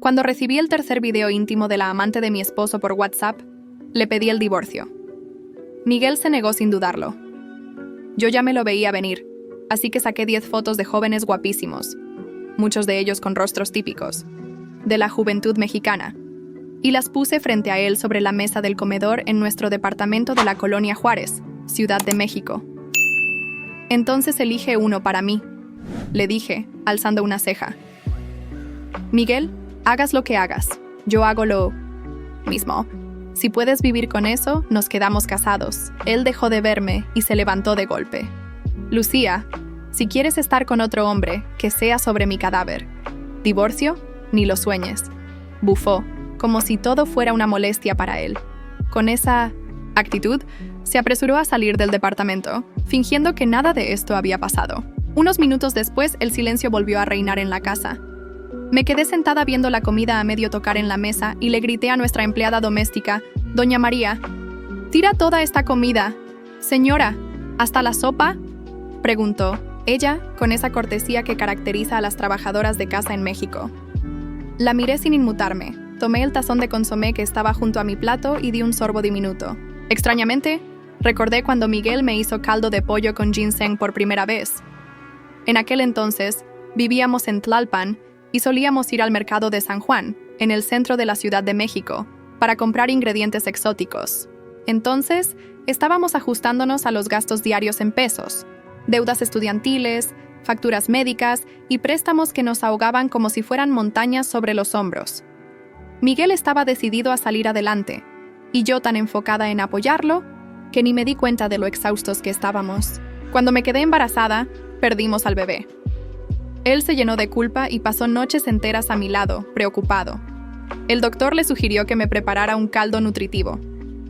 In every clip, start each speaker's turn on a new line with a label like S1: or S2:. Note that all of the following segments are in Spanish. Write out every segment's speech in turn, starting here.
S1: Cuando recibí el tercer video íntimo de la amante de mi esposo por WhatsApp, le pedí el divorcio. Miguel se negó sin dudarlo. Yo ya me lo veía venir, así que saqué 10 fotos de jóvenes guapísimos, muchos de ellos con rostros típicos, de la juventud mexicana, y las puse frente a él sobre la mesa del comedor en nuestro departamento de la Colonia Juárez, Ciudad de México. Entonces elige uno para mí, le dije, alzando una ceja. Miguel, hagas lo que hagas, yo hago lo mismo. Si puedes vivir con eso, nos quedamos casados. Él dejó de verme y se levantó de golpe. Lucía, si quieres estar con otro hombre, que sea sobre mi cadáver. ¿Divorcio? Ni lo sueñes. Bufó, como si todo fuera una molestia para él. Con esa actitud, se apresuró a salir del departamento, fingiendo que nada de esto había pasado. Unos minutos después, el silencio volvió a reinar en la casa. Me quedé sentada viendo la comida a medio tocar en la mesa y le grité a nuestra empleada doméstica, Doña María, «¡Tira toda esta comida! Señora, ¿hasta la sopa?», preguntó, ella con esa cortesía que caracteriza a las trabajadoras de casa en México. La miré sin inmutarme, tomé el tazón de consomé que estaba junto a mi plato y di un sorbo diminuto. Extrañamente, recordé cuando Miguel me hizo caldo de pollo con ginseng por primera vez. En aquel entonces, vivíamos en Tlalpan y solíamos ir al mercado de San Juan, en el centro de la Ciudad de México, para comprar ingredientes exóticos. Entonces, estábamos ajustándonos a los gastos diarios en pesos, deudas estudiantiles, facturas médicas y préstamos que nos ahogaban como si fueran montañas sobre los hombros. Miguel estaba decidido a salir adelante, y yo tan enfocada en apoyarlo, que ni me di cuenta de lo exhaustos que estábamos. Cuando me quedé embarazada, perdimos al bebé. Él se llenó de culpa y pasó noches enteras a mi lado, preocupado. El doctor le sugirió que me preparara un caldo nutritivo.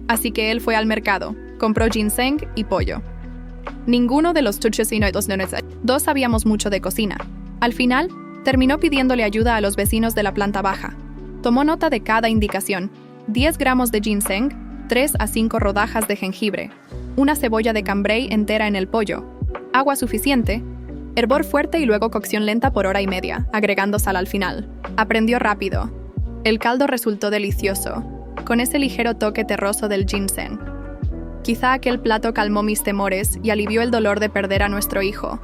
S1: Así que él fue al mercado, compró ginseng y pollo. Ninguno de los chuches y dos sabíamos mucho de cocina. Al final, terminó pidiéndole ayuda a los vecinos de la planta baja. Tomó nota de cada indicación. 10 gramos de ginseng, 3 a 5 rodajas de jengibre, una cebolla de cambray entera en el pollo, agua suficiente, hervor fuerte y luego cocción lenta por hora y media, agregando sal al final. Aprendió rápido. El caldo resultó delicioso, con ese ligero toque terroso del ginseng. Quizá aquel plato calmó mis temores y alivió el dolor de perder a nuestro hijo.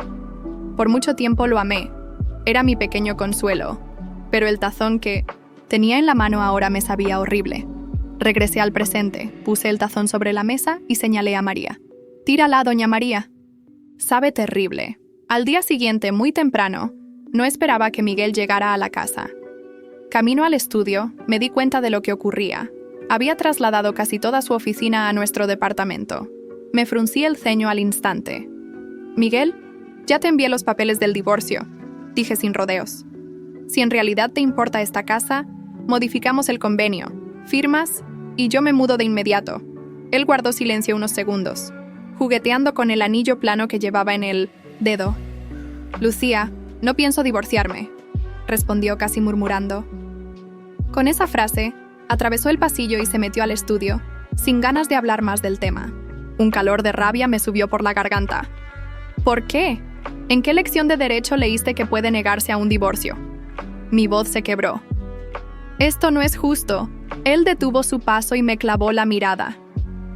S1: Por mucho tiempo lo amé. Era mi pequeño consuelo. Pero el tazón que tenía en la mano ahora me sabía horrible. Regresé al presente, puse el tazón sobre la mesa y señalé a María. «Tírala, Doña María». Sabe terrible. Al día siguiente, muy temprano, no esperaba que Miguel llegara a la casa. Camino al estudio, me di cuenta de lo que ocurría. Había trasladado casi toda su oficina a nuestro departamento. Me fruncí el ceño al instante. «Miguel, ya te envié los papeles del divorcio», dije sin rodeos. «Si en realidad te importa esta casa, modificamos el convenio, firmas y yo me mudo de inmediato». Él guardó silencio unos segundos, jugueteando con el anillo plano que llevaba en el dedo. «Lucía, no pienso divorciarme», respondió casi murmurando. Con esa frase, atravesó el pasillo y se metió al estudio, sin ganas de hablar más del tema. Un calor de rabia me subió por la garganta. «¿Por qué? ¿En qué lección de derecho leíste que puede negarse a un divorcio?» Mi voz se quebró. «Esto no es justo». Él detuvo su paso y me clavó la mirada.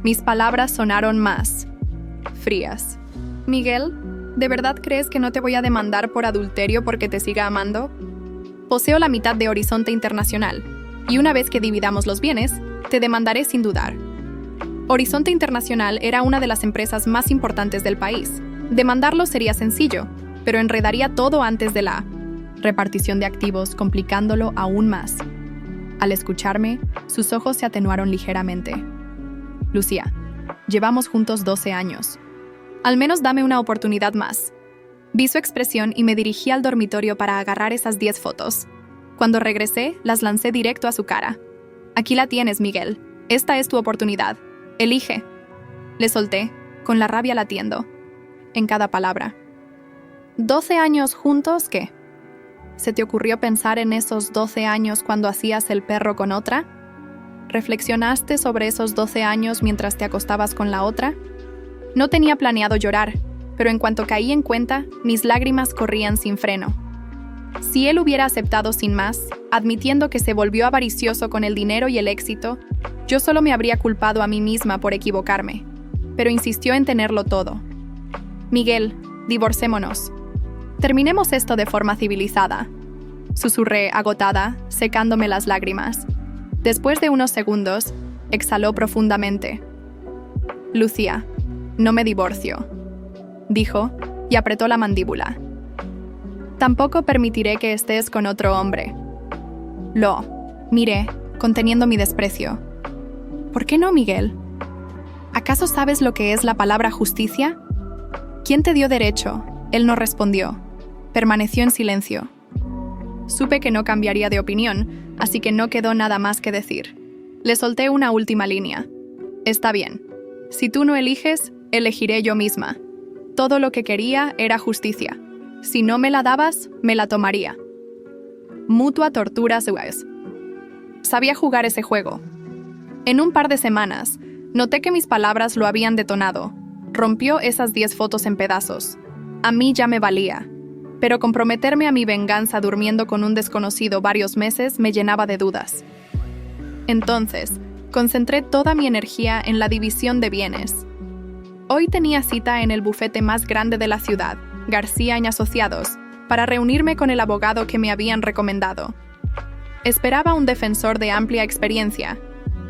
S1: Mis palabras sonaron más frías. «Miguel, ¿de verdad crees que no te voy a demandar por adulterio porque te siga amando? Poseo la mitad de Horizonte Internacional, y una vez que dividamos los bienes, te demandaré sin dudar». Horizonte Internacional era una de las empresas más importantes del país. Demandarlo sería sencillo, pero enredaría todo antes de la repartición de activos, complicándolo aún más. Al escucharme, sus ojos se atenuaron ligeramente. «Lucía, llevamos juntos 12 años. Al menos dame una oportunidad más». Vi su expresión y me dirigí al dormitorio para agarrar esas 10 fotos. Cuando regresé, las lancé directo a su cara. «Aquí la tienes, Miguel. Esta es tu oportunidad. Elige». Le solté, con la rabia latiendo en cada palabra. «¿12 años juntos qué? ¿Se te ocurrió pensar en esos 12 años cuando hacías el perro con otra? ¿Reflexionaste sobre esos 12 años mientras te acostabas con la otra?» No tenía planeado llorar, pero en cuanto caí en cuenta, mis lágrimas corrían sin freno. Si él hubiera aceptado sin más, admitiendo que se volvió avaricioso con el dinero y el éxito, yo solo me habría culpado a mí misma por equivocarme. Pero insistió en tenerlo todo. Miguel, divorcémonos. Terminemos esto de forma civilizada. Susurré, agotada, secándome las lágrimas. Después de unos segundos, exhaló profundamente. Lucía, no me divorcio, dijo, y apretó la mandíbula. Tampoco permitiré que estés con otro hombre. Lo miré, conteniendo mi desprecio. ¿Por qué no, Miguel? ¿Acaso sabes lo que es la palabra justicia? ¿Quién te dio derecho? Él no respondió. Permaneció en silencio. Supe que no cambiaría de opinión, así que no quedó nada más que decir. Le solté una última línea. Está bien. Si tú no eliges, elegiré yo misma. Todo lo que quería era justicia. Si no me la dabas, me la tomaría. Mutua tortura suez. Sabía jugar ese juego. En un par de semanas, noté que mis palabras lo habían detonado. Rompió esas 10 fotos en pedazos. A mí ya me valía. Pero comprometerme a mi venganza durmiendo con un desconocido varios meses me llenaba de dudas. Entonces, concentré toda mi energía en la división de bienes. Hoy tenía cita en el bufete más grande de la ciudad, García y Asociados, para reunirme con el abogado que me habían recomendado. Esperaba un defensor de amplia experiencia.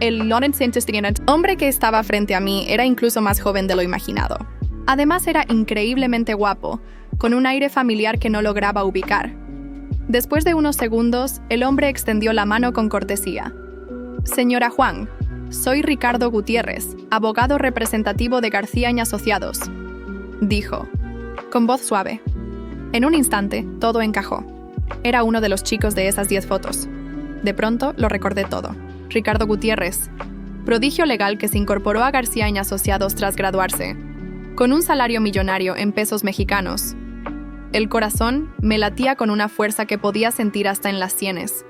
S1: El hombre que estaba frente a mí era incluso más joven de lo imaginado. Además era increíblemente guapo, con un aire familiar que no lograba ubicar. Después de unos segundos, el hombre extendió la mano con cortesía. Señora Juan, soy Ricardo Gutiérrez, abogado representativo de García y Asociados, dijo, con voz suave. En un instante, todo encajó. Era uno de los chicos de esas 10 fotos. De pronto, lo recordé todo. Ricardo Gutiérrez, prodigio legal que se incorporó a García y Asociados tras graduarse, con un salario millonario en pesos mexicanos. El corazón me latía con una fuerza que podía sentir hasta en las sienes.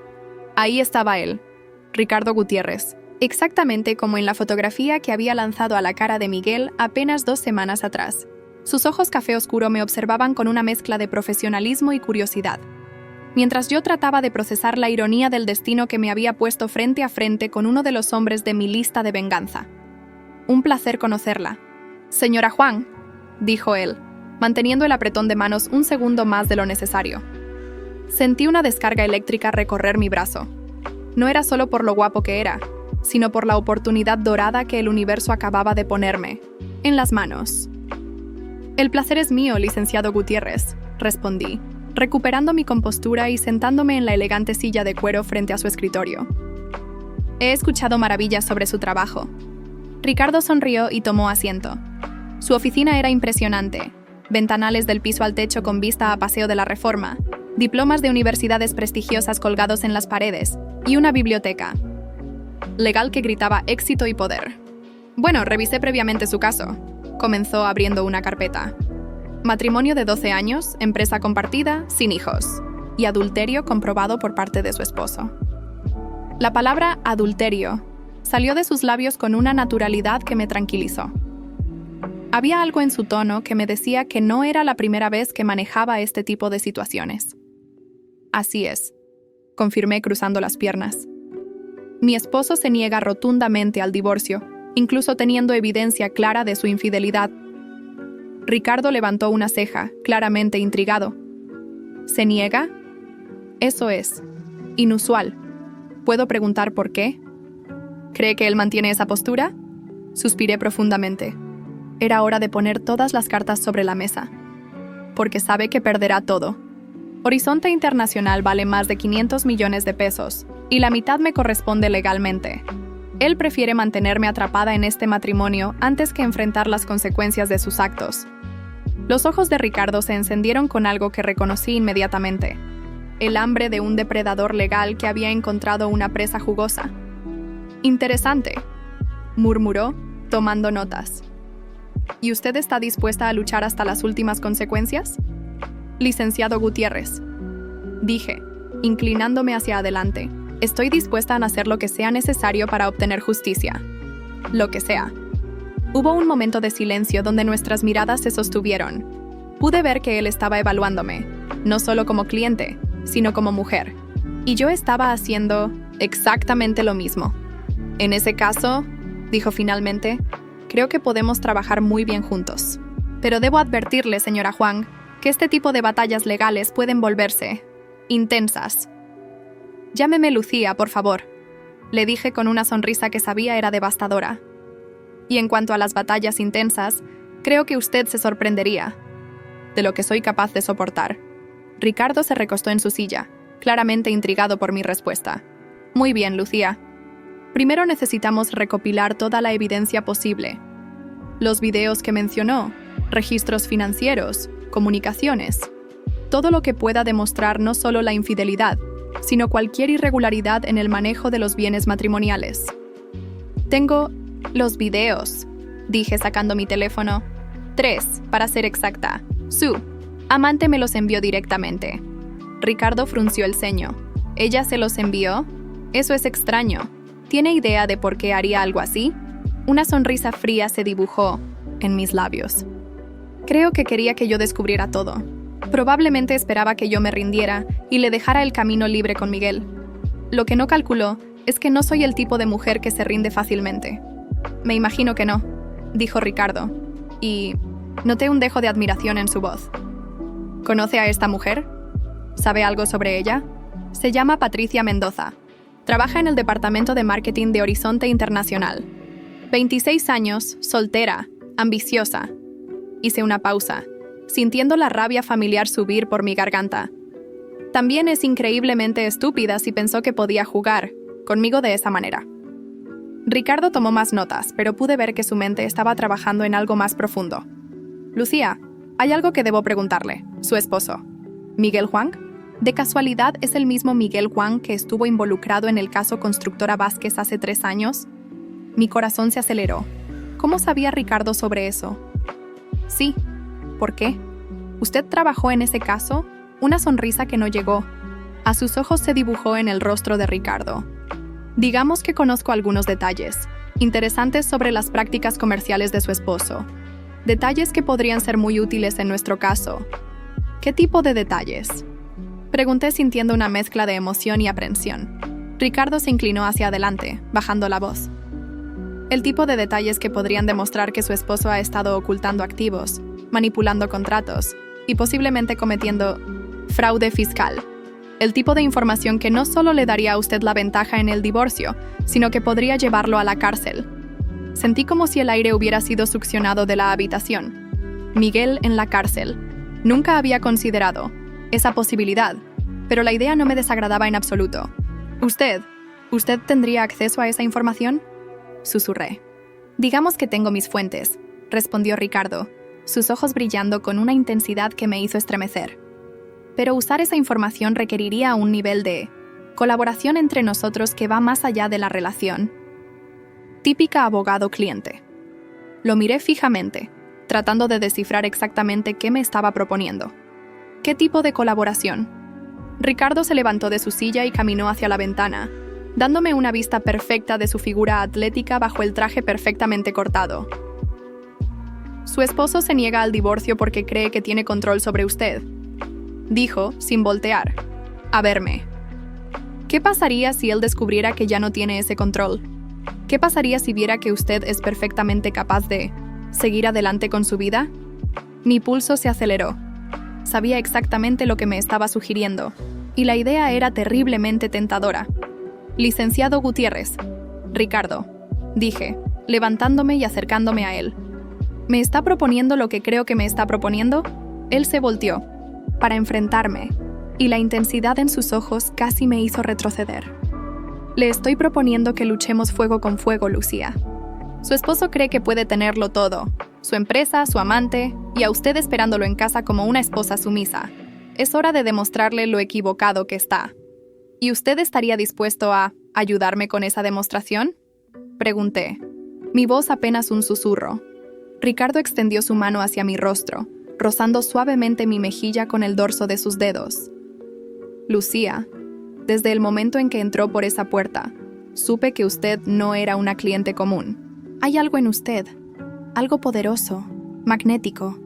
S1: Ahí estaba él, Ricardo Gutiérrez, exactamente como en la fotografía que había lanzado a la cara de Miguel apenas 2 semanas atrás. Sus ojos café oscuro me observaban con una mezcla de profesionalismo y curiosidad, mientras yo trataba de procesar la ironía del destino que me había puesto frente a frente con uno de los hombres de mi lista de venganza. Un placer conocerla. Señora Juan, dijo él, manteniendo el apretón de manos un segundo más de lo necesario. Sentí una descarga eléctrica recorrer mi brazo. No era solo por lo guapo que era, sino por la oportunidad dorada que el universo acababa de ponerme en las manos. El placer es mío, licenciado Gutiérrez, respondí, recuperando mi compostura y sentándome en la elegante silla de cuero frente a su escritorio. He escuchado maravillas sobre su trabajo. Ricardo sonrió y tomó asiento. Su oficina era impresionante. Ventanales del piso al techo con vista a Paseo de la Reforma, diplomas de universidades prestigiosas colgados en las paredes y una biblioteca legal que gritaba éxito y poder. Bueno, revisé previamente su caso. Comenzó abriendo una carpeta. Matrimonio de 12 años, empresa compartida, sin hijos, y adulterio comprobado por parte de su esposo. La palabra adulterio salió de sus labios con una naturalidad que me tranquilizó. Había algo en su tono que me decía que no era la primera vez que manejaba este tipo de situaciones. Así es, confirmé cruzando las piernas. Mi esposo se niega rotundamente al divorcio, incluso teniendo evidencia clara de su infidelidad. Ricardo levantó una ceja, claramente intrigado. ¿Se niega? Eso es inusual. ¿Puedo preguntar por qué? ¿Cree que él mantiene esa postura? Suspiré profundamente. Era hora de poner todas las cartas sobre la mesa. Porque sabe que perderá todo. Horizonte Internacional vale más de 500 millones de pesos, y la mitad me corresponde legalmente. Él prefiere mantenerme atrapada en este matrimonio antes que enfrentar las consecuencias de sus actos. Los ojos de Ricardo se encendieron con algo que reconocí inmediatamente. El hambre de un depredador legal que había encontrado una presa jugosa. Interesante, murmuró, tomando notas. ¿Y usted está dispuesta a luchar hasta las últimas consecuencias? Licenciado Gutiérrez, dije, inclinándome hacia adelante. Estoy dispuesta a hacer lo que sea necesario para obtener justicia. Lo que sea. Hubo un momento de silencio donde nuestras miradas se sostuvieron. Pude ver que él estaba evaluándome, no solo como cliente, sino como mujer. Y yo estaba haciendo exactamente lo mismo. En ese caso, dijo finalmente, creo que podemos trabajar muy bien juntos. Pero debo advertirle, señora Huang, que este tipo de batallas legales pueden volverse intensas. Llámeme Lucía, por favor, le dije con una sonrisa que sabía era devastadora. Y en cuanto a las batallas intensas, creo que usted se sorprendería de lo que soy capaz de soportar. Ricardo se recostó en su silla, claramente intrigado por mi respuesta. Muy bien, Lucía. Primero necesitamos recopilar toda la evidencia posible. Los videos que mencionó, registros financieros, comunicaciones. Todo lo que pueda demostrar no solo la infidelidad, sino cualquier irregularidad en el manejo de los bienes matrimoniales. Tengo los videos, dije sacando mi teléfono. 3, para ser exacta. Su amante me los envió directamente. Ricardo frunció el ceño. ¿Ella se los envió? Eso es extraño. ¿Tiene idea de por qué haría algo así? Una sonrisa fría se dibujó en mis labios. Creo que quería que yo descubriera todo. Probablemente esperaba que yo me rindiera y le dejara el camino libre con Miguel. Lo que no calculó es que no soy el tipo de mujer que se rinde fácilmente. Me imagino que no, dijo Ricardo, y noté un dejo de admiración en su voz. ¿Conoce a esta mujer? ¿Sabe algo sobre ella? Se llama Patricia Mendoza. Trabaja en el departamento de marketing de Horizonte Internacional. 26 años, soltera, ambiciosa. Hice una pausa, sintiendo la rabia familiar subir por mi garganta. También es increíblemente estúpida si pensó que podía jugar conmigo de esa manera. Ricardo tomó más notas, pero pude ver que su mente estaba trabajando en algo más profundo. Lucía, hay algo que debo preguntarle. Su esposo, ¿Miguel Huang? ¿De casualidad es el mismo Miguel Huang que estuvo involucrado en el caso Constructora Vázquez hace 3 años? Mi corazón se aceleró. ¿Cómo sabía Ricardo sobre eso? Sí. ¿Por qué? ¿Usted trabajó en ese caso? Una sonrisa que no llegó. A sus ojos se dibujó en el rostro de Ricardo. Digamos que conozco algunos detalles interesantes sobre las prácticas comerciales de su esposo. Detalles que podrían ser muy útiles en nuestro caso. ¿Qué tipo de detalles? Pregunté sintiendo una mezcla de emoción y aprensión. Ricardo se inclinó hacia adelante, bajando la voz. El tipo de detalles que podrían demostrar que su esposo ha estado ocultando activos, manipulando contratos y posiblemente cometiendo fraude fiscal. El tipo de información que no solo le daría a usted la ventaja en el divorcio, sino que podría llevarlo a la cárcel. Sentí como si el aire hubiera sido succionado de la habitación. Miguel en la cárcel. Nunca había considerado esa posibilidad, pero la idea no me desagradaba en absoluto. ¿Usted tendría acceso a esa información? Susurré. Digamos que tengo mis fuentes, respondió Ricardo, sus ojos brillando con una intensidad que me hizo estremecer. Pero usar esa información requeriría un nivel de colaboración entre nosotros que va más allá de la relación. Típica abogado-cliente. Lo miré fijamente, tratando de descifrar exactamente qué me estaba proponiendo. ¿Qué tipo de colaboración? Ricardo se levantó de su silla y caminó hacia la ventana, dándome una vista perfecta de su figura atlética bajo el traje perfectamente cortado. Su esposo se niega al divorcio porque cree que tiene control sobre usted, dijo, sin voltear, a verme. ¿Qué pasaría si él descubriera que ya no tiene ese control? ¿Qué pasaría si viera que usted es perfectamente capaz de seguir adelante con su vida? Mi pulso se aceleró. Sabía exactamente lo que me estaba sugiriendo, y la idea era terriblemente tentadora. Licenciado Gutiérrez, Ricardo, dije, levantándome y acercándome a él. ¿Me está proponiendo lo que creo que me está proponiendo? Él se volteó, para enfrentarme, y la intensidad en sus ojos casi me hizo retroceder. Le estoy proponiendo que luchemos fuego con fuego, Lucía. Su esposo cree que puede tenerlo todo, su empresa, su amante, y a usted esperándolo en casa como una esposa sumisa. Es hora de demostrarle lo equivocado que está. ¿Y usted estaría dispuesto a ayudarme con esa demostración? Pregunté, mi voz apenas un susurro. Ricardo extendió su mano hacia mi rostro, rozando suavemente mi mejilla con el dorso de sus dedos. Lucía, desde el momento en que entró por esa puerta, supe que usted no era una cliente común. Hay algo en usted, algo poderoso, magnético.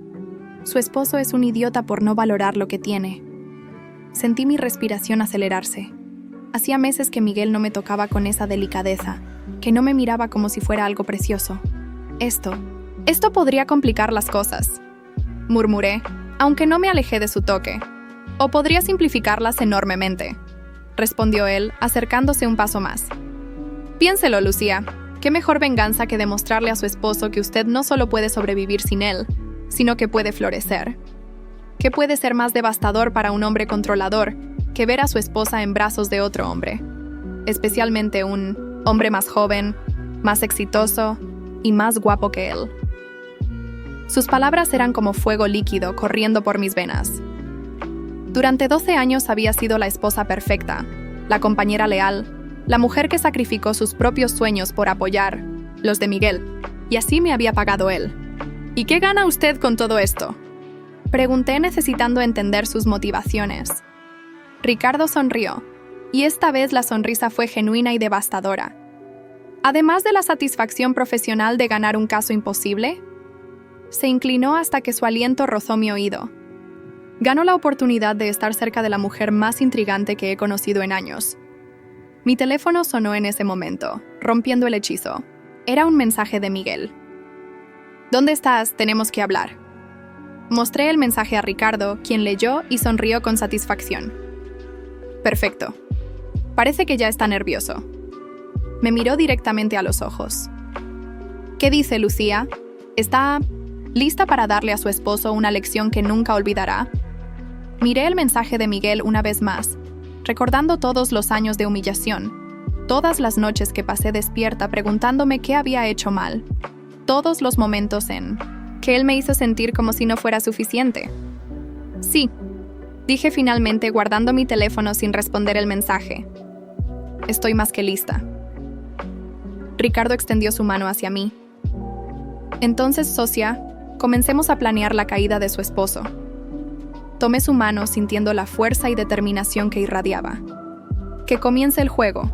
S1: Su esposo es un idiota por no valorar lo que tiene. Sentí mi respiración acelerarse. Hacía meses que Miguel no me tocaba con esa delicadeza, que no me miraba como si fuera algo precioso. Esto podría complicar las cosas, murmuré, aunque no me alejé de su toque. O podría simplificarlas enormemente, respondió él, acercándose un paso más. Piénselo, Lucía. ¿Qué mejor venganza que demostrarle a su esposo que usted no solo puede sobrevivir sin él, sino que puede florecer? ¿Qué puede ser más devastador para un hombre controlador que ver a su esposa en brazos de otro hombre? Especialmente un hombre más joven, más exitoso y más guapo que él. Sus palabras eran como fuego líquido corriendo por mis venas. Durante 12 años había sido la esposa perfecta, la compañera leal, la mujer que sacrificó sus propios sueños por apoyar los de Miguel, y así me había pagado él. ¿Y qué gana usted con todo esto?, pregunté, necesitando entender sus motivaciones. Ricardo sonrió, y esta vez la sonrisa fue genuina y devastadora. Además de la satisfacción profesional de ganar un caso imposible, se inclinó hasta que su aliento rozó mi oído. Ganó la oportunidad de estar cerca de la mujer más intrigante que he conocido en años. Mi teléfono sonó en ese momento, rompiendo el hechizo. Era un mensaje de Miguel. ¿Dónde estás? Tenemos que hablar. Mostré el mensaje a Ricardo, quien leyó y sonrió con satisfacción. Perfecto. Parece que ya está nervioso. Me miró directamente a los ojos. ¿Qué dice, Lucía? ¿Está lista para darle a su esposo una lección que nunca olvidará? Miré el mensaje de Miguel una vez más, recordando todos los años de humillación, todas las noches que pasé despierta preguntándome qué había hecho mal, todos los momentos en que él me hizo sentir como si no fuera suficiente. Sí, dije finalmente, guardando mi teléfono sin responder el mensaje. Estoy más que lista. Ricardo extendió su mano hacia mí. Entonces, socia, comencemos a planear la caída de su esposo. Tomé su mano sintiendo la fuerza y determinación que irradiaba. Que comience el juego.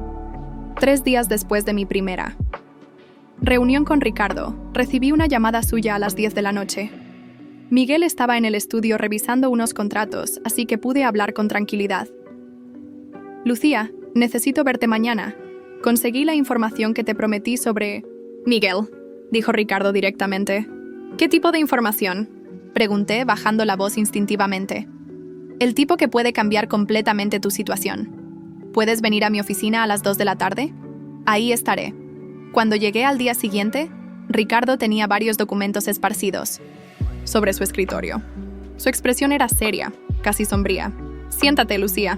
S1: 3 días después de mi primera reunión con Ricardo, recibí una llamada suya a las 10 de la noche. Miguel estaba en el estudio revisando unos contratos, así que pude hablar con tranquilidad. Lucía, necesito verte mañana. Conseguí la información que te prometí sobre Miguel, dijo Ricardo directamente. ¿Qué tipo de información?, pregunté, bajando la voz instintivamente. El tipo que puede cambiar completamente tu situación. ¿Puedes venir a mi oficina a las 2 de la tarde? Ahí estaré. Cuando llegué al día siguiente, Ricardo tenía varios documentos esparcidos sobre su escritorio. Su expresión era seria, casi sombría. Siéntate, Lucía.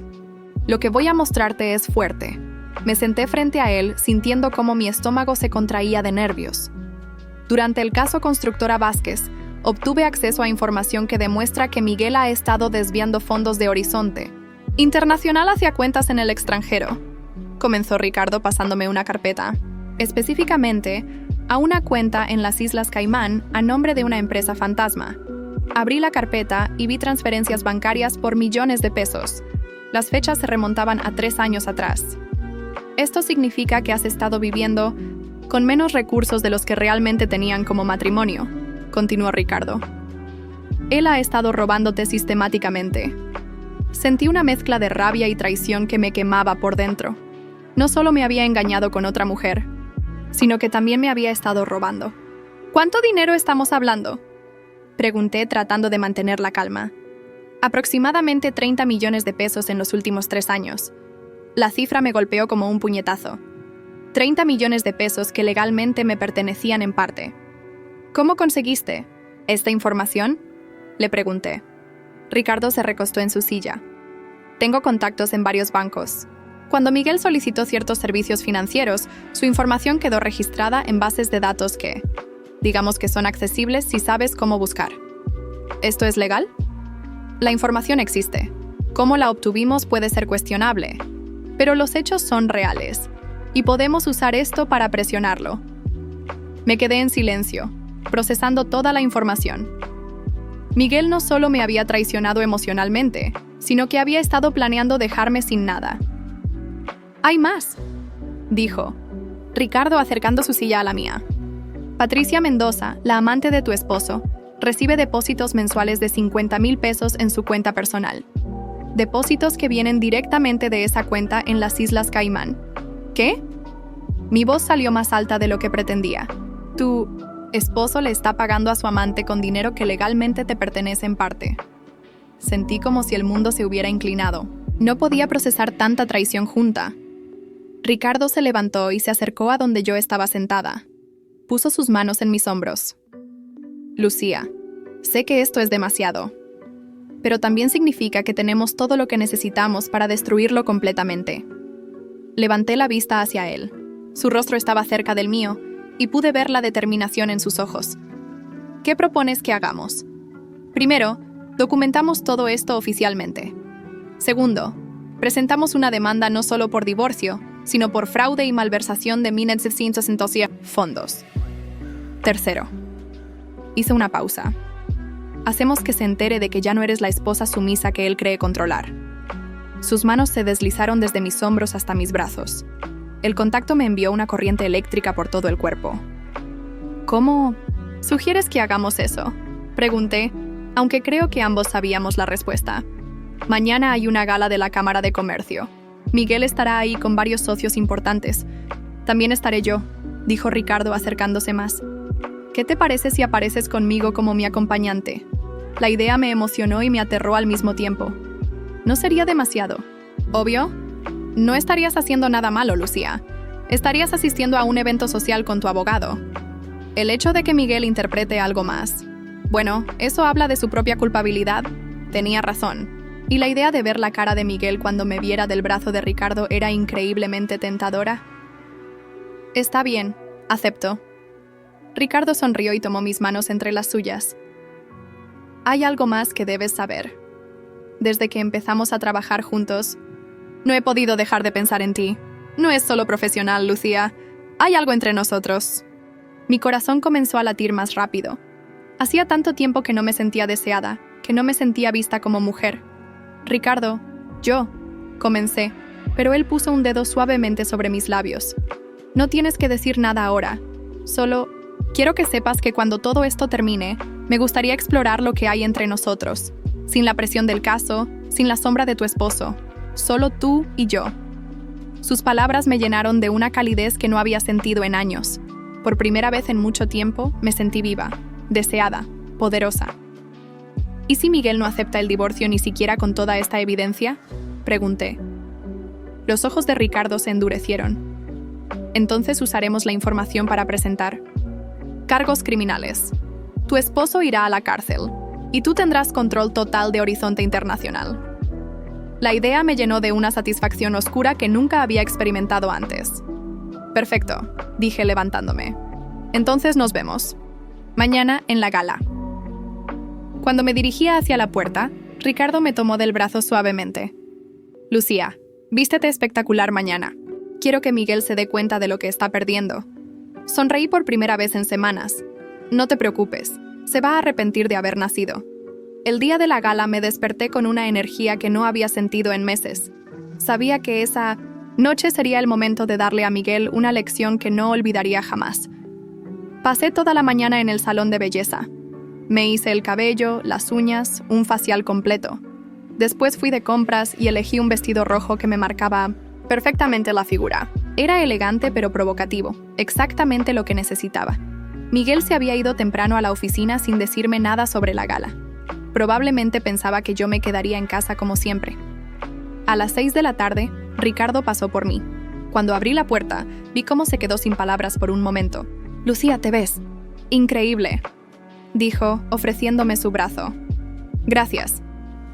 S1: Lo que voy a mostrarte es fuerte. Me senté frente a él, sintiendo cómo mi estómago se contraía de nervios. Durante el caso Constructora Vázquez, obtuve acceso a información que demuestra que Miguel ha estado desviando fondos de Horizonte Internacional hacia cuentas en el extranjero. Comenzó Ricardo pasándome una carpeta, específicamente a una cuenta en las Islas Caimán a nombre de una empresa fantasma. Abrí la carpeta y vi transferencias bancarias por millones de pesos. Las fechas se remontaban a 3 años atrás. Esto significa que has estado viviendo con menos recursos de los que realmente tenían como matrimonio, continuó Ricardo. Él ha estado robándote sistemáticamente. Sentí una mezcla de rabia y traición que me quemaba por dentro. No solo me había engañado con otra mujer, sino que también me había estado robando. ¿Cuánto dinero estamos hablando?, pregunté, tratando de mantener la calma. Aproximadamente 30 millones de pesos en los últimos 3 años. La cifra me golpeó como un puñetazo. 30 millones de pesos que legalmente me pertenecían en parte. ¿Cómo conseguiste esta información?, le pregunté. Ricardo se recostó en su silla. Tengo contactos en varios bancos. Cuando Miguel solicitó ciertos servicios financieros, su información quedó registrada en bases de datos que, digamos que son accesibles si sabes cómo buscar. ¿Esto es legal? La información existe. Cómo la obtuvimos puede ser cuestionable, pero los hechos son reales, y podemos usar esto para presionarlo. Me quedé en silencio, procesando toda la información. Miguel no solo me había traicionado emocionalmente, sino que había estado planeando dejarme sin nada. «Hay más», dijo Ricardo, acercando su silla a la mía. Patricia Mendoza, la amante de tu esposo, recibe depósitos mensuales de 50,000 pesos en su cuenta personal. Depósitos que vienen directamente de esa cuenta en las Islas Caimán. ¿Qué? Mi voz salió más alta de lo que pretendía. Tu esposo le está pagando a su amante con dinero que legalmente te pertenece en parte. Sentí como si el mundo se hubiera inclinado. No podía procesar tanta traición junta. Ricardo se levantó y se acercó a donde yo estaba sentada. Puso sus manos en mis hombros. Lucía, sé que esto es demasiado, pero también significa que tenemos todo lo que necesitamos para destruirlo completamente. Levanté la vista hacia él. Su rostro estaba cerca del mío y pude ver la determinación en sus ojos. ¿Qué propones que hagamos? Primero, documentamos todo esto oficialmente. Segundo, presentamos una demanda no solo por divorcio, sino por fraude y malversación de 1.700 fondos. Tercero, hice una pausa. Hacemos que se entere de que ya no eres la esposa sumisa que él cree controlar. Sus manos se deslizaron desde mis hombros hasta mis brazos. El contacto me envió una corriente eléctrica por todo el cuerpo. ¿Cómo sugieres que hagamos eso?, pregunté, aunque creo que ambos sabíamos la respuesta. Mañana hay una gala de la Cámara de Comercio. Miguel estará ahí con varios socios importantes. También estaré yo, dijo Ricardo acercándose más. ¿Qué te parece si apareces conmigo como mi acompañante? La idea me emocionó y me aterró al mismo tiempo. ¿No sería demasiado obvio? No estarías haciendo nada malo, Lucía. Estarías asistiendo a un evento social con tu abogado. El hecho de que Miguel interprete algo más. Bueno, eso habla de su propia culpabilidad. Tenía razón. Y la idea de ver la cara de Miguel cuando me viera del brazo de Ricardo era increíblemente tentadora. Está bien, acepto. Ricardo sonrió y tomó mis manos entre las suyas. Hay algo más que debes saber. Desde que empezamos a trabajar juntos, no he podido dejar de pensar en ti. No es solo profesional, Lucía. Hay algo entre nosotros. Mi corazón comenzó a latir más rápido. Hacía tanto tiempo que no me sentía deseada, que no me sentía vista como mujer. Ricardo, comencé, pero él puso un dedo suavemente sobre mis labios. No tienes que decir nada ahora. Solo quiero que sepas que cuando todo esto termine, me gustaría explorar lo que hay entre nosotros, sin la presión del caso, sin la sombra de tu esposo, solo tú y yo. Sus palabras me llenaron de una calidez que no había sentido en años. Por primera vez en mucho tiempo, me sentí viva, deseada, poderosa. ¿Y si Miguel no acepta el divorcio ni siquiera con toda esta evidencia?, pregunté. Los ojos de Ricardo se endurecieron. Entonces usaremos la información para presentar cargos criminales. Tu esposo irá a la cárcel y tú tendrás control total de Horizonte Internacional. La idea me llenó de una satisfacción oscura que nunca había experimentado antes. Perfecto, dije levantándome. Entonces nos vemos. Mañana en la gala. Cuando me dirigía hacia la puerta, Ricardo me tomó del brazo suavemente. Lucía, vístete espectacular mañana. Quiero que Miguel se dé cuenta de lo que está perdiendo. Sonreí por primera vez en semanas. No te preocupes, se va a arrepentir de haber nacido. El día de la gala me desperté con una energía que no había sentido en meses. Sabía que esa noche sería el momento de darle a Miguel una lección que no olvidaría jamás. Pasé toda la mañana en el salón de belleza. Me hice el cabello, las uñas, un facial completo. Después fui de compras y elegí un vestido rojo que me marcaba perfectamente la figura. Era elegante pero provocativo, exactamente lo que necesitaba. Miguel se había ido temprano a la oficina sin decirme nada sobre la gala. Probablemente pensaba que yo me quedaría en casa como siempre. A las 6 de la tarde, Ricardo pasó por mí. Cuando abrí la puerta, vi cómo se quedó sin palabras por un momento. Lucía, ¿te ves? Increíble, dijo, ofreciéndome su brazo. Gracias.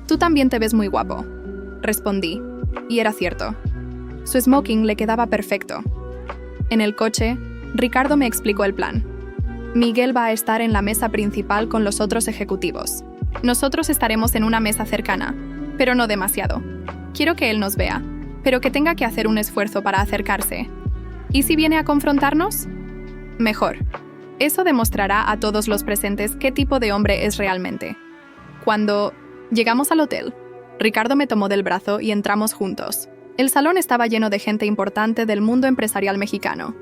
S1: Tú también te ves muy guapo, respondí, y era cierto. Su smoking le quedaba perfecto. En el coche, Ricardo me explicó el plan. Miguel va a estar en la mesa principal con los otros ejecutivos. Nosotros estaremos en una mesa cercana, pero no demasiado. Quiero que él nos vea, pero que tenga que hacer un esfuerzo para acercarse. ¿Y si viene a confrontarnos? Mejor. Eso demostrará a todos los presentes qué tipo de hombre es realmente. Cuando llegamos al hotel, Ricardo me tomó del brazo y entramos juntos. El salón estaba lleno de gente importante del mundo empresarial mexicano.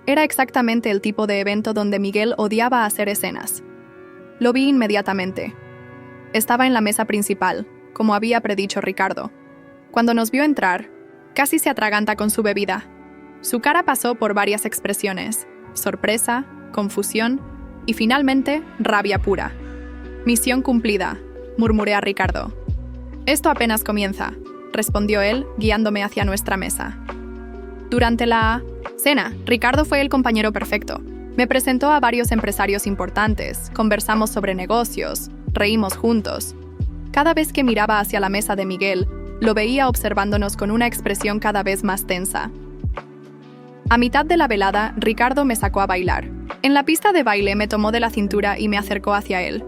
S1: Era exactamente el tipo de evento donde Miguel odiaba hacer escenas. Lo vi inmediatamente. Estaba en la mesa principal, como había predicho Ricardo. Cuando nos vio entrar, casi se atraganta con su bebida. Su cara pasó por varias expresiones: sorpresa, confusión y finalmente rabia pura. «Misión cumplida», murmuré a Ricardo. «Esto apenas comienza», respondió él, guiándome hacia nuestra mesa. Durante la cena, Ricardo fue el compañero perfecto. Me presentó a varios empresarios importantes, conversamos sobre negocios, reímos juntos. Cada vez que miraba hacia la mesa de Miguel, lo veía observándonos con una expresión cada vez más tensa. A mitad de la velada, Ricardo me sacó a bailar. En la pista de baile me tomó de la cintura y me acercó hacia él.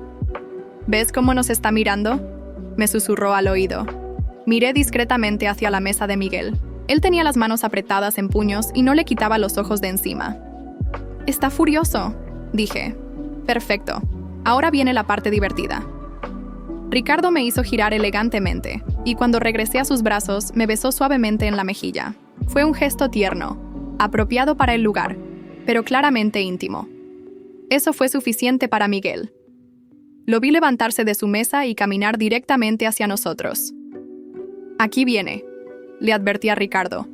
S1: «¿Ves cómo nos está mirando?», me susurró al oído. Miré discretamente hacia la mesa de Miguel. Él tenía las manos apretadas en puños y no le quitaba los ojos de encima. «Está furioso», dije. «Perfecto. Ahora viene la parte divertida». Ricardo me hizo girar elegantemente, y cuando regresé a sus brazos, me besó suavemente en la mejilla. Fue un gesto tierno, apropiado para el lugar, pero claramente íntimo. Eso fue suficiente para Miguel. Lo vi levantarse de su mesa y caminar directamente hacia nosotros. «Aquí viene», le advertí a Ricardo.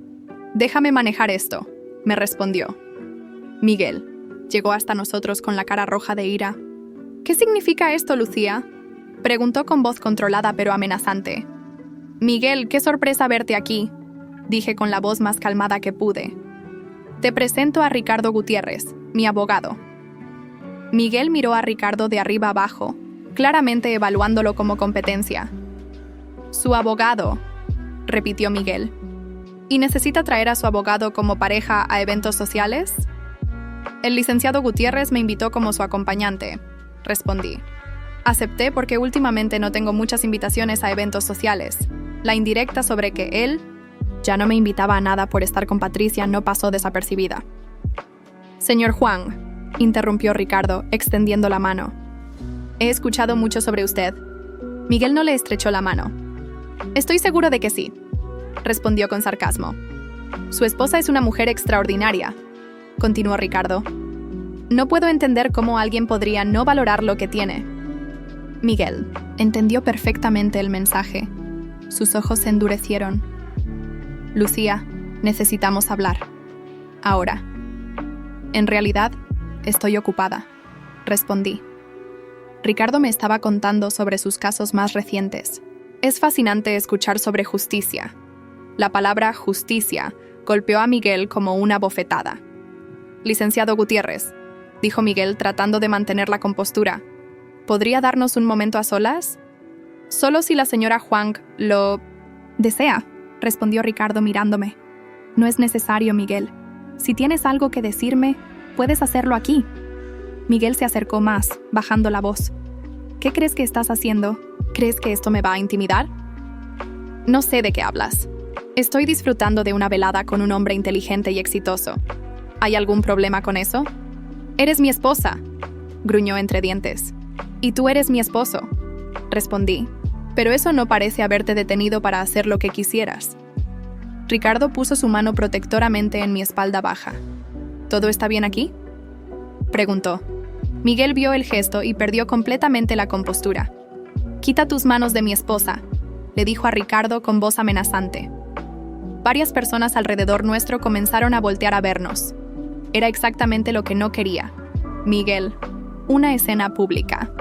S1: «Déjame manejar esto», me respondió. Miguel llegó hasta nosotros con la cara roja de ira. «¿Qué significa esto, Lucía?», preguntó con voz controlada pero amenazante. «Miguel, qué sorpresa verte aquí», dije con la voz más calmada que pude. «Te presento a Ricardo Gutiérrez, mi abogado». Miguel miró a Ricardo de arriba abajo, claramente evaluándolo como competencia. «Su abogado», repitió Miguel. «¿Y necesita traer a su abogado como pareja a eventos sociales?». «El licenciado Gutiérrez me invitó como su acompañante», respondí. Acepté porque últimamente no tengo muchas invitaciones a eventos sociales. La indirecta sobre que él ya no me invitaba a nada por estar con Patricia no pasó desapercibida. «Señor Juan», interrumpió Ricardo, extendiendo la mano. «He escuchado mucho sobre usted». Miguel no le estrechó la mano. «Estoy seguro de que sí», respondió con sarcasmo. «Su esposa es una mujer extraordinaria», continuó Ricardo. «No puedo entender cómo alguien podría no valorar lo que tiene». Miguel entendió perfectamente el mensaje. Sus ojos se endurecieron. «Lucía, necesitamos hablar. Ahora». «En realidad, estoy ocupada», respondí. Ricardo me estaba contando sobre sus casos más recientes. Es fascinante escuchar sobre justicia. La palabra justicia golpeó a Miguel como una bofetada. «Licenciado Gutiérrez», dijo Miguel tratando de mantener la compostura, ¿podría darnos un momento a solas? «Solo si la señora Huang lo desea», respondió Ricardo mirándome. «No es necesario, Miguel. Si tienes algo que decirme, puedes hacerlo aquí». Miguel se acercó más, bajando la voz. «¿Qué crees que estás haciendo? ¿Crees que esto me va a intimidar?» «No sé de qué hablas. Estoy disfrutando de una velada con un hombre inteligente y exitoso. ¿Hay algún problema con eso?» «Eres mi esposa», gruñó entre dientes. «Y tú eres mi esposo», respondí. «Pero eso no parece haberte detenido para hacer lo que quisieras». Ricardo puso su mano protectoramente en mi espalda baja. «¿Todo está bien aquí?», preguntó. Miguel vio el gesto y perdió completamente la compostura. «Quita tus manos de mi esposa», le dijo a Ricardo con voz amenazante. Varias personas alrededor nuestro comenzaron a voltear a vernos. Era exactamente lo que no quería. «Miguel, una escena pública».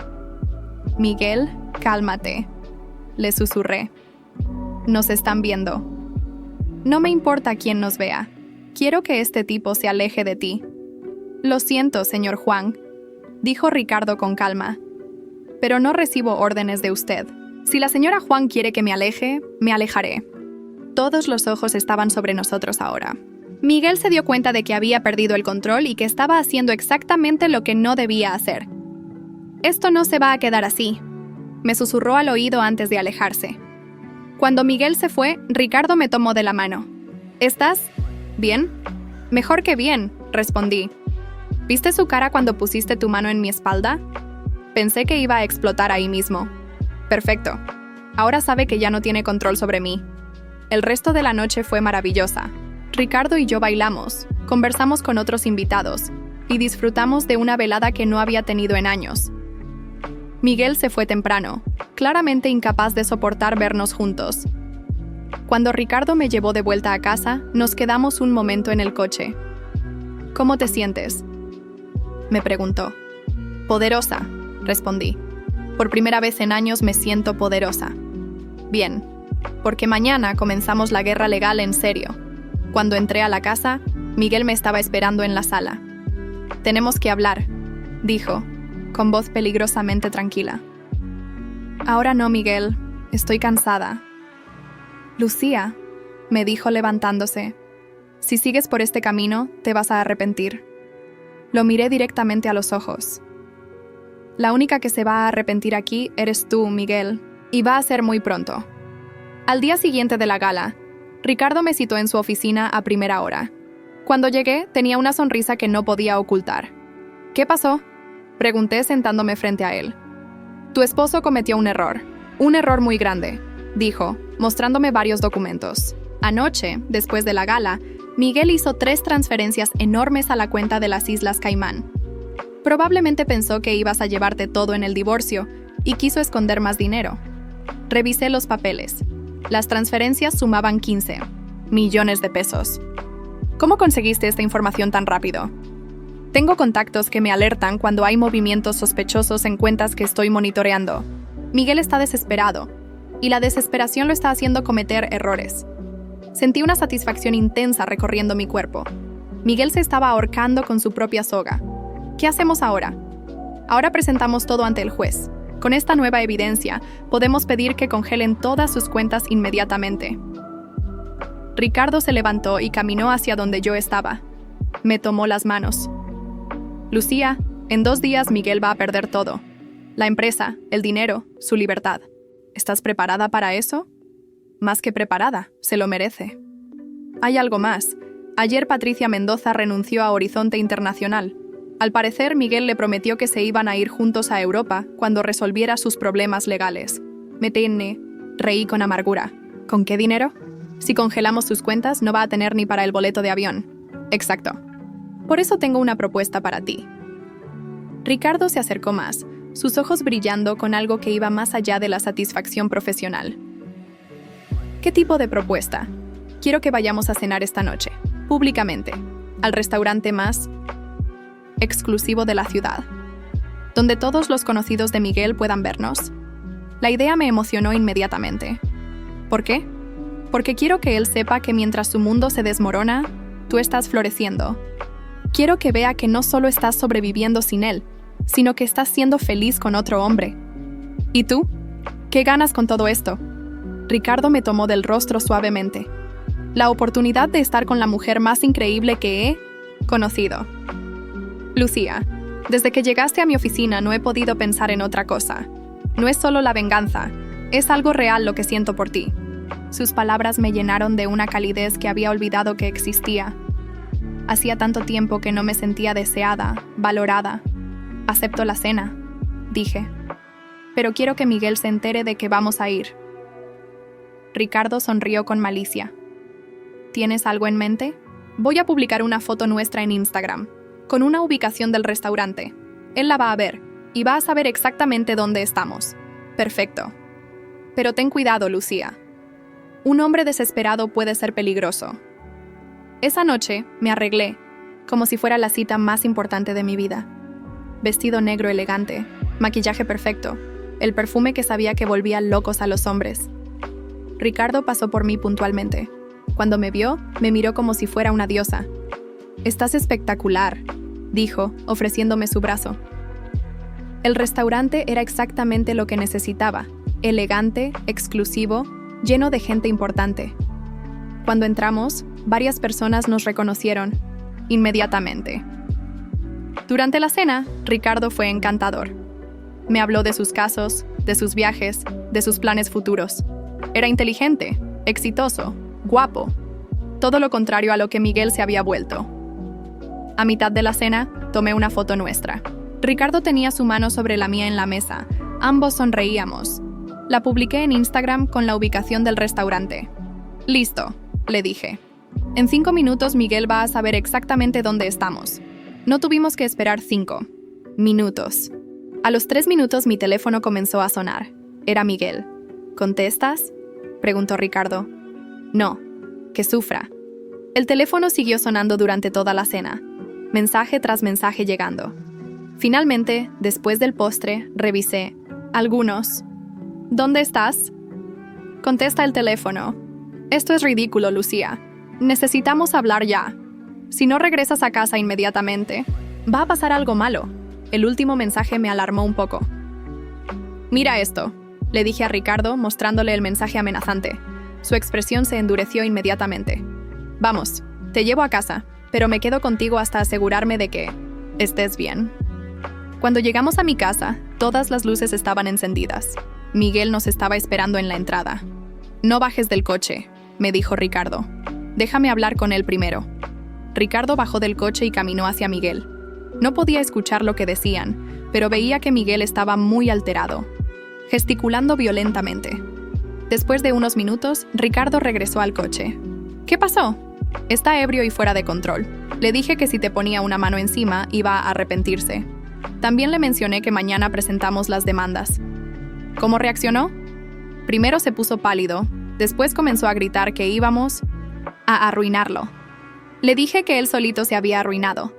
S1: «Miguel, cálmate», le susurré. «Nos están viendo». «No me importa quién nos vea. Quiero que este tipo se aleje de ti». «Lo siento, señor Juan», dijo Ricardo con calma. «Pero no recibo órdenes de usted. Si la señora Juan quiere que me aleje, me alejaré». Todos los ojos estaban sobre nosotros ahora. Miguel se dio cuenta de que había perdido el control y que estaba haciendo exactamente lo que no debía hacer. «Esto no se va a quedar así», me susurró al oído antes de alejarse. Cuando Miguel se fue, Ricardo me tomó de la mano. «¿Estás bien?» «Mejor que bien», respondí. «¿Viste su cara cuando pusiste tu mano en mi espalda?» Pensé que iba a explotar ahí mismo. «Perfecto. Ahora sabe que ya no tiene control sobre mí». El resto de la noche fue maravillosa. Ricardo y yo bailamos, conversamos con otros invitados y disfrutamos de una velada que no había tenido en años. Miguel se fue temprano, claramente incapaz de soportar vernos juntos. Cuando Ricardo me llevó de vuelta a casa, nos quedamos un momento en el coche. ¿Cómo te sientes?, me preguntó. Poderosa, respondí. Por primera vez en años me siento poderosa. Bien, porque mañana comenzamos la guerra legal en serio. Cuando entré a la casa, Miguel me estaba esperando en la sala. Tenemos que hablar, dijo, con voz peligrosamente tranquila. Ahora no, Miguel, estoy cansada. Lucía, me dijo levantándose, si sigues por este camino, te vas a arrepentir. Lo miré directamente a los ojos. La única que se va a arrepentir aquí eres tú, Miguel, y va a ser muy pronto. Al día siguiente de la gala, Ricardo me citó en su oficina a primera hora. Cuando llegué, tenía una sonrisa que no podía ocultar. ¿Qué pasó?, pregunté sentándome frente a él. Tu esposo cometió un error muy grande, dijo, mostrándome varios documentos. Anoche, después de la gala, Miguel hizo 3 transferencias enormes a la cuenta de las Islas Caimán. Probablemente pensó que ibas a llevarte todo en el divorcio y quiso esconder más dinero. Revisé los papeles. Las transferencias sumaban 15 millones de pesos. ¿Cómo conseguiste esta información tan rápido? Tengo contactos que me alertan cuando hay movimientos sospechosos en cuentas que estoy monitoreando. Miguel está desesperado, y la desesperación lo está haciendo cometer errores. Sentí una satisfacción intensa recorriendo mi cuerpo. Miguel se estaba ahorcando con su propia soga. ¿Qué hacemos ahora? Ahora presentamos todo ante el juez. Con esta nueva evidencia, podemos pedir que congelen todas sus cuentas inmediatamente. Ricardo se levantó y caminó hacia donde yo estaba. Me tomó las manos. Lucía, en 2 días Miguel va a perder todo. La empresa, el dinero, su libertad. ¿Estás preparada para eso? Más que preparada, se lo merece. Hay algo más. Ayer Patricia Mendoza renunció a Horizonte Internacional. Al parecer, Miguel le prometió que se iban a ir juntos a Europa cuando resolviera sus problemas legales. Reí con amargura. ¿Con qué dinero? Si congelamos sus cuentas, no va a tener ni para el boleto de avión. Exacto. Por eso tengo una propuesta para ti. Ricardo se acercó más, sus ojos brillando con algo que iba más allá de la satisfacción profesional. ¿Qué tipo de propuesta? Quiero que vayamos a cenar esta noche, públicamente, al restaurante más exclusivo de la ciudad, donde todos los conocidos de Miguel puedan vernos. La idea me emocionó inmediatamente. ¿Por qué? Porque quiero que él sepa que mientras su mundo se desmorona, tú estás floreciendo. Quiero que vea que no solo estás sobreviviendo sin él, sino que estás siendo feliz con otro hombre. ¿Y tú? ¿Qué ganas con todo esto? Ricardo me tomó del rostro suavemente. La oportunidad de estar con la mujer más increíble que he conocido. Lucía, desde que llegaste a mi oficina no he podido pensar en otra cosa. No es solo la venganza, es algo real lo que siento por ti. Sus palabras me llenaron de una calidez que había olvidado que existía. Hacía tanto tiempo que no me sentía deseada, valorada. Acepto la cena, dije. Pero quiero que Miguel se entere de que vamos a ir. Ricardo sonrió con malicia. ¿Tienes algo en mente? Voy a publicar una foto nuestra en Instagram, con una ubicación del restaurante. Él la va a ver, y va a saber exactamente dónde estamos. Perfecto. Pero ten cuidado, Lucía. Un hombre desesperado puede ser peligroso. Esa noche me arreglé, como si fuera la cita más importante de mi vida. Vestido negro elegante, maquillaje perfecto, el perfume que sabía que volvía locos a los hombres. Ricardo pasó por mí puntualmente. Cuando me vio, me miró como si fuera una diosa. «Estás espectacular», dijo, ofreciéndome su brazo. El restaurante era exactamente lo que necesitaba, elegante, exclusivo, lleno de gente importante. Cuando entramos, varias personas nos reconocieron, inmediatamente. Durante la cena, Ricardo fue encantador. Me habló de sus casos, de sus viajes, de sus planes futuros. Era inteligente, exitoso, guapo. Todo lo contrario a lo que Miguel se había vuelto. A mitad de la cena, tomé una foto nuestra. Ricardo tenía su mano sobre la mía en la mesa. Ambos sonreíamos. La publiqué en Instagram con la ubicación del restaurante. «Listo», le dije. «En 5 minutos Miguel va a saber exactamente dónde estamos». No tuvimos que esperar 5 minutos. A los 3 minutos mi teléfono comenzó a sonar. Era Miguel. ¿Contestas?, preguntó Ricardo. No, que sufra. El teléfono siguió sonando durante toda la cena, mensaje tras mensaje llegando. Finalmente, después del postre, revisé. Algunos. ¿Dónde estás? Contesta el teléfono. Esto es ridículo, Lucía. Necesitamos hablar ya. Si no regresas a casa inmediatamente, va a pasar algo malo. El último mensaje me alarmó un poco. Mira esto, le dije a Ricardo, mostrándole el mensaje amenazante. Su expresión se endureció inmediatamente. Vamos, te llevo a casa, pero me quedo contigo hasta asegurarme de que estés bien. Cuando llegamos a mi casa, todas las luces estaban encendidas. Miguel nos estaba esperando en la entrada. No bajes del coche, me dijo Ricardo. Déjame hablar con él primero. Ricardo bajó del coche y caminó hacia Miguel. No podía escuchar lo que decían, pero veía que Miguel estaba muy alterado, gesticulando violentamente. Después de unos minutos, Ricardo regresó al coche. ¿Qué pasó? Está ebrio y fuera de control. Le dije que si te ponía una mano encima, iba a arrepentirse. También le mencioné que mañana presentamos las demandas. ¿Cómo reaccionó? Primero se puso pálido, después comenzó a gritar que íbamos a arruinarlo. Le dije que él solito se había arruinado.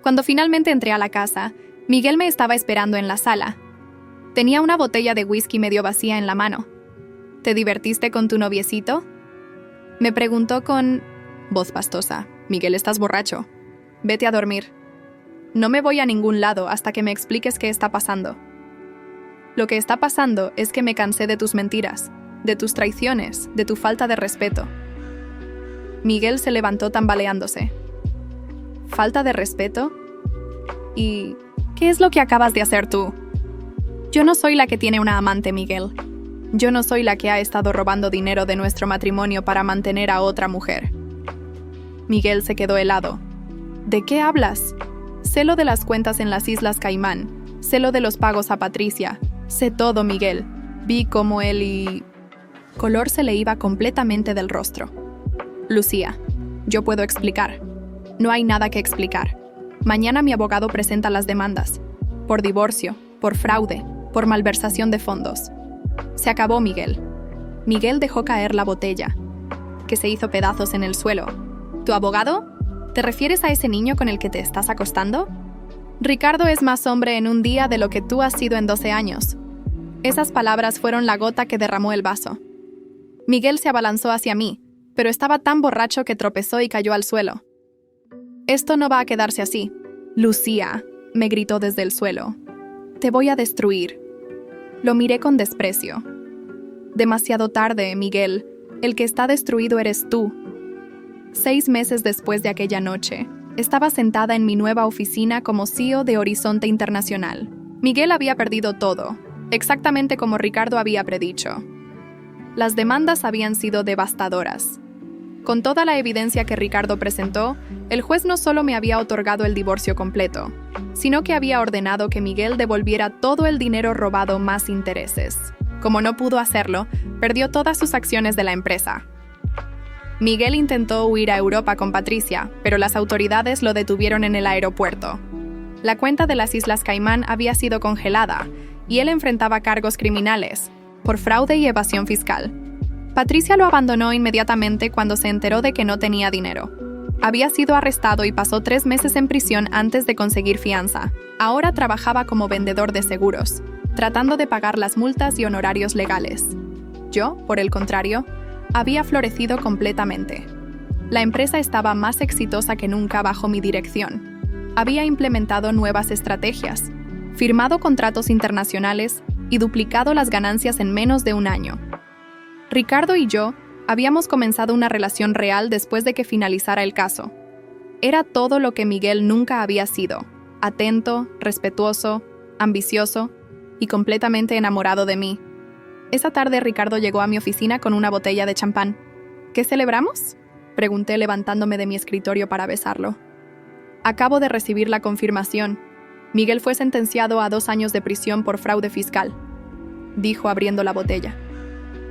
S1: Cuando finalmente entré a la casa, Miguel me estaba esperando en la sala. Tenía una botella de whisky medio vacía en la mano. ¿Te divertiste con tu noviecito?, me preguntó con voz pastosa. Miguel, estás borracho. Vete a dormir. No me voy a ningún lado hasta que me expliques qué está pasando. Lo que está pasando es que me cansé de tus mentiras, de tus traiciones, de tu falta de respeto. Miguel se levantó tambaleándose. ¿Falta de respeto? ¿Y qué es lo que acabas de hacer tú? Yo no soy la que tiene una amante, Miguel. Yo no soy la que ha estado robando dinero de nuestro matrimonio para mantener a otra mujer. Miguel se quedó helado. ¿De qué hablas? Sé lo de las cuentas en las Islas Caimán. Sé lo de los pagos a Patricia. Sé todo, Miguel. Vi cómo él y... Color se le iba completamente del rostro. Lucía, yo puedo explicar. No hay nada que explicar. Mañana mi abogado presenta las demandas. Por divorcio, por fraude, por malversación de fondos. Se acabó, Miguel. Miguel dejó caer la botella, que se hizo pedazos en el suelo. ¿Tu abogado? ¿Te refieres a ese niño con el que te estás acostando? Ricardo es más hombre en un día de lo que tú has sido en 12 años. Esas palabras fueron la gota que derramó el vaso. Miguel se abalanzó hacia mí, pero estaba tan borracho que tropezó y cayó al suelo. Esto no va a quedarse así. Lucía, me gritó desde el suelo. Te voy a destruir. Lo miré con desprecio. Demasiado tarde, Miguel. El que está destruido eres tú. 6 meses después de aquella noche, estaba sentada en mi nueva oficina como CEO de Horizonte Internacional. Miguel había perdido todo, exactamente como Ricardo había predicho. Las demandas habían sido devastadoras. Con toda la evidencia que Ricardo presentó, el juez no solo me había otorgado el divorcio completo, sino que había ordenado que Miguel devolviera todo el dinero robado más intereses. Como no pudo hacerlo, perdió todas sus acciones de la empresa. Miguel intentó huir a Europa con Patricia, pero las autoridades lo detuvieron en el aeropuerto. La cuenta de las Islas Caimán había sido congelada, y él enfrentaba cargos criminales, por fraude y evasión fiscal. Patricia lo abandonó inmediatamente cuando se enteró de que no tenía dinero. Había sido arrestado y pasó 3 meses en prisión antes de conseguir fianza. Ahora trabajaba como vendedor de seguros, tratando de pagar las multas y honorarios legales. Yo, por el contrario, había florecido completamente. La empresa estaba más exitosa que nunca bajo mi dirección. Había implementado nuevas estrategias, firmado contratos internacionales y duplicado las ganancias en menos de un año. Ricardo y yo habíamos comenzado una relación real después de que finalizara el caso. Era todo lo que Miguel nunca había sido: atento, respetuoso, ambicioso y completamente enamorado de mí. Esa tarde Ricardo llegó a mi oficina con una botella de champán. ¿Qué celebramos?, pregunté levantándome de mi escritorio para besarlo. Acabo de recibir la confirmación. Miguel fue sentenciado a 2 años de prisión por fraude fiscal, dijo abriendo la botella.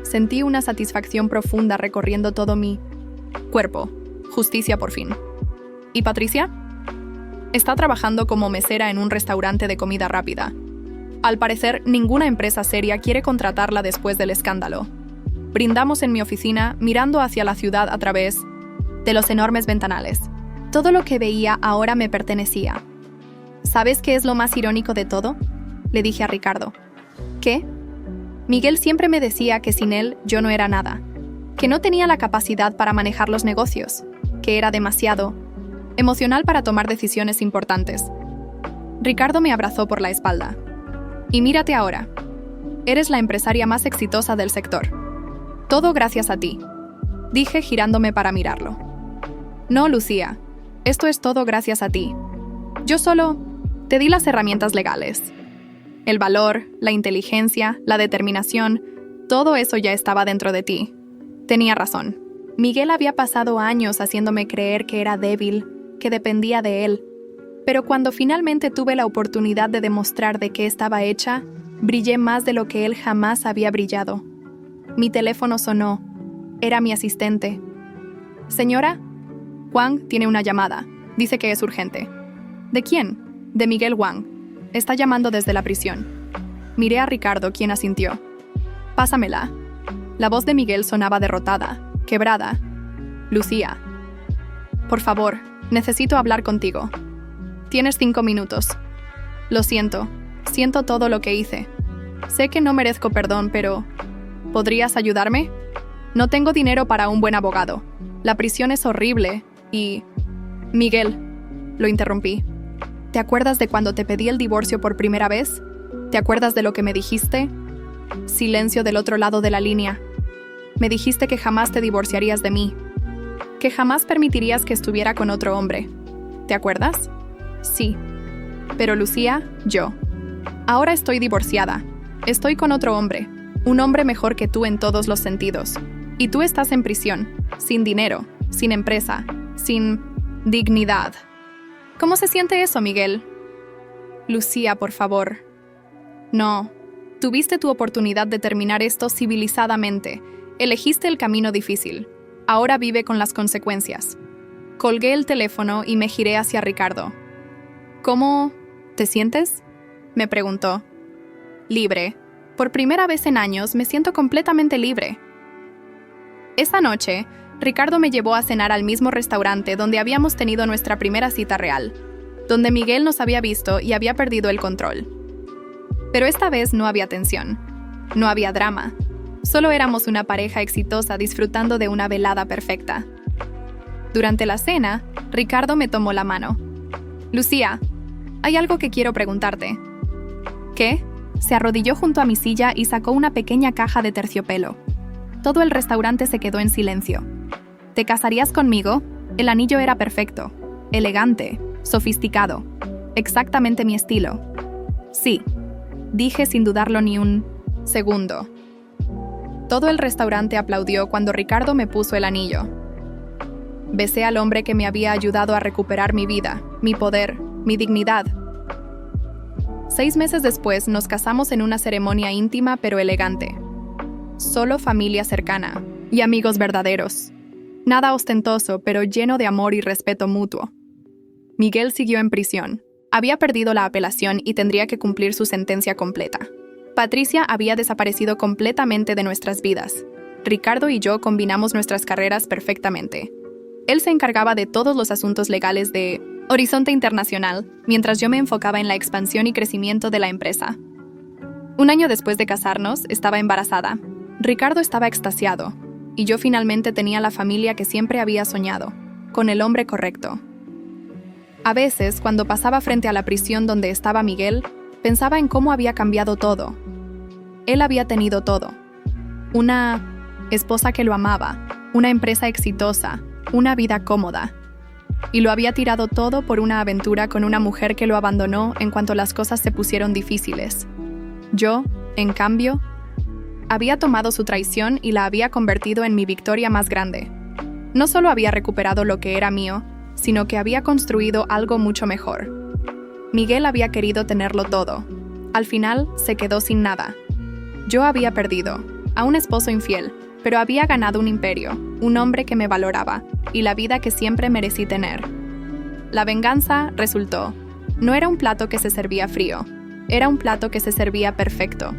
S1: Sentí una satisfacción profunda recorriendo todo mi cuerpo. Justicia por fin. ¿Y Patricia? Está trabajando como mesera en un restaurante de comida rápida. Al parecer, ninguna empresa seria quiere contratarla después del escándalo. Brindamos en mi oficina, mirando hacia la ciudad a través de los enormes ventanales. Todo lo que veía ahora me pertenecía. ¿Sabes qué es lo más irónico de todo?, le dije a Ricardo. ¿Qué? Miguel siempre me decía que sin él yo no era nada, que no tenía la capacidad para manejar los negocios, que era demasiado emocional para tomar decisiones importantes. Ricardo me abrazó por la espalda. Y mírate ahora. Eres la empresaria más exitosa del sector. Todo gracias a ti, dije girándome para mirarlo. No, Lucía. Esto es todo gracias a ti. Yo solo te di las herramientas legales. El valor, la inteligencia, la determinación, todo eso ya estaba dentro de ti. Tenía razón. Miguel había pasado años haciéndome creer que era débil, que dependía de él. Pero cuando finalmente tuve la oportunidad de demostrar de qué estaba hecha, brillé más de lo que él jamás había brillado. Mi teléfono sonó. Era mi asistente. Señora, Wang tiene una llamada. Dice que es urgente. ¿De quién? De Miguel Wang. Está llamando desde la prisión. Miré a Ricardo, quien asintió. Pásamela. La voz de Miguel sonaba derrotada, quebrada. Lucía. Por favor, necesito hablar contigo. Tienes 5 minutos. Lo siento. Siento todo lo que hice. Sé que no merezco perdón, pero ¿podrías ayudarme? No tengo dinero para un buen abogado. La prisión es horrible y... Miguel, lo interrumpí. ¿Te acuerdas de cuando te pedí el divorcio por primera vez? ¿Te acuerdas de lo que me dijiste? Silencio del otro lado de la línea. Me dijiste que jamás te divorciarías de mí. Que jamás permitirías que estuviera con otro hombre. ¿Te acuerdas? Sí. Pero Lucía, yo. Ahora estoy divorciada. Estoy con otro hombre. Un hombre mejor que tú en todos los sentidos. Y tú estás en prisión, sin dinero, sin empresa, sin dignidad. ¿Cómo se siente eso, Miguel? Lucía, por favor. No. Tuviste tu oportunidad de terminar esto civilizadamente. Elegiste el camino difícil. Ahora vive con las consecuencias. Colgué el teléfono y me giré hacia Ricardo. ¿Cómo te sientes?, me preguntó. Libre. Por primera vez en años me siento completamente libre. Esa noche, Ricardo me llevó a cenar al mismo restaurante donde habíamos tenido nuestra primera cita real, donde Miguel nos había visto y había perdido el control. Pero esta vez no había tensión, no había drama, solo éramos una pareja exitosa disfrutando de una velada perfecta. Durante la cena, Ricardo me tomó la mano. Lucía, hay algo que quiero preguntarte. ¿Qué? Se arrodilló junto a mi silla y sacó una pequeña caja de terciopelo. Todo el restaurante se quedó en silencio. ¿Te casarías conmigo? El anillo era perfecto, elegante, sofisticado, exactamente mi estilo. Sí, dije sin dudarlo ni un segundo. Todo el restaurante aplaudió cuando Ricardo me puso el anillo. Besé al hombre que me había ayudado a recuperar mi vida, mi poder, mi dignidad. 6 meses después nos casamos en una ceremonia íntima pero elegante. Solo familia cercana y amigos verdaderos. Nada ostentoso, pero lleno de amor y respeto mutuo. Miguel siguió en prisión. Había perdido la apelación y tendría que cumplir su sentencia completa. Patricia había desaparecido completamente de nuestras vidas. Ricardo y yo combinamos nuestras carreras perfectamente. Él se encargaba de todos los asuntos legales de Horizonte Internacional, mientras yo me enfocaba en la expansión y crecimiento de la empresa. 1 año después de casarnos, estaba embarazada. Ricardo estaba extasiado, y yo finalmente tenía la familia que siempre había soñado, con el hombre correcto. A veces, cuando pasaba frente a la prisión donde estaba Miguel, pensaba en cómo había cambiado todo. Él había tenido todo. Una esposa que lo amaba, una empresa exitosa, una vida cómoda. Y lo había tirado todo por una aventura con una mujer que lo abandonó en cuanto las cosas se pusieron difíciles. Yo, en cambio, había tomado su traición y la había convertido en mi victoria más grande. No solo había recuperado lo que era mío, sino que había construido algo mucho mejor. Miguel había querido tenerlo todo. Al final, se quedó sin nada. Yo había perdido a un esposo infiel, pero había ganado un imperio, un hombre que me valoraba, y la vida que siempre merecí tener. La venganza resultó. No era un plato que se servía frío. Era un plato que se servía perfecto,